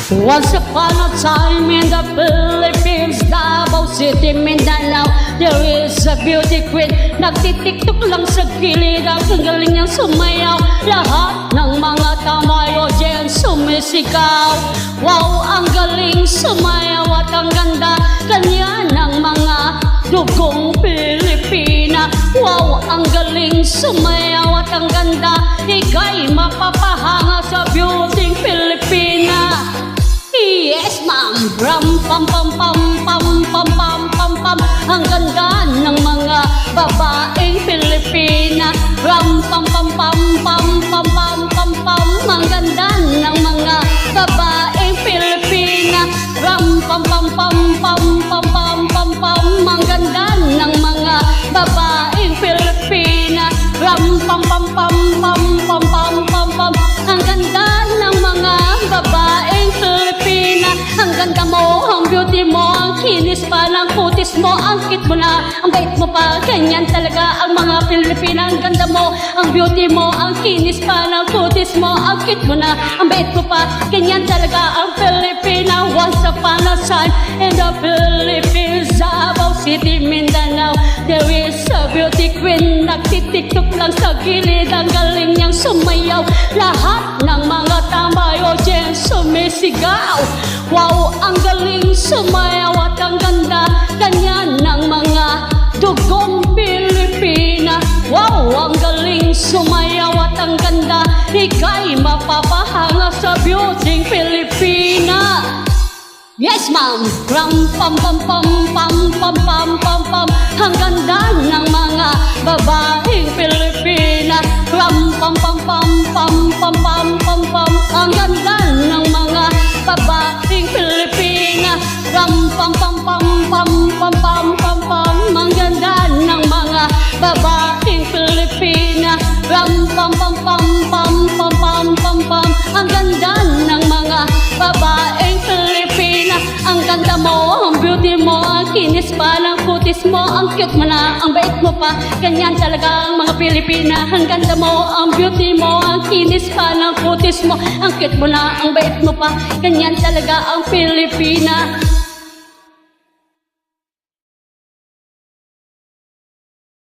Once upon a time in the Philippines, Davao City, Mindanao, there is a beauty queen. Nagtitiktok lang sa gilid, ang galing niyang sumayaw. Lahat ng mga tamayo dyan sumisigaw. Wow, ang galing sumayaw at ang ganda kanya ng mga dugong Pilipina. Wow, ang galing sumayaw at ang ganda, ika'y mapapahanga sa beauty Pilipina. Yes, ma'am. Ram pam pam pam pam pam pam pam pam. Ang ganda ng mga babaeng Pilipina. Ram pam pam pam pam pam pam pam pam. Ang ganda ng mga babaeng Pilipina. Ram pam pam pam pam pam pam pam pam. Ang ganda ng mga babaeng Pilipina. Ram pam pam pam pam pam pam pam pam. Ang ganda ng mga babaeng Pilipina. Ang ganda mo, ang beauty mo, ang kinis pa ng kutis mo, ang cute mo na, ang bait mo pa, ganyan talaga ang mga Pilipina. Ang ganda mo, ang beauty mo, ang kinis pa ng kutis mo, ang cute mo na, ang bait mo pa, ganyan talaga ang Pilipina. Once upon a time in the Philippines, Davao City, Mindanao, there is a beauty queen. Nagtitiktok lang sa gilid, ang galing niyang sumayaw. Lahat ng mga tambayo dyan sumisigaw. Wow, ang galing sumayaw at ang ganda kanya ng mga dugong Pilipina. Wow, ang galing sumayaw at ang ganda, ika'y mapapahanga sa beauty Pilipina. Yes, ma'am. Ram pam pam pam pam pam pam pam pam. Ang ganda ng mga babaeng Pilipina. Ram pam pam pam pam pam pam pam pam. Ang ganda ng mga babaeng Pilipina. Ram pam pam pam pam pam pam pam pam. Ang ganda ng mga babaeng Pilipina. Ram pam pam pam pam pam pam pam pam. Ang ganda ng mga babaeng Pilipina. Ang ganda mo, ang beauty mo, ang kinis pa ng kutis mo, ang cute mo na, ang bait mo pa, ganyan talaga ang mga Pilipina. Ang ganda mo, ang beauty mo, ang kinis pa ng kutis mo, ang cute mo na, ang bait mo pa, ganyan talaga ang Pilipina.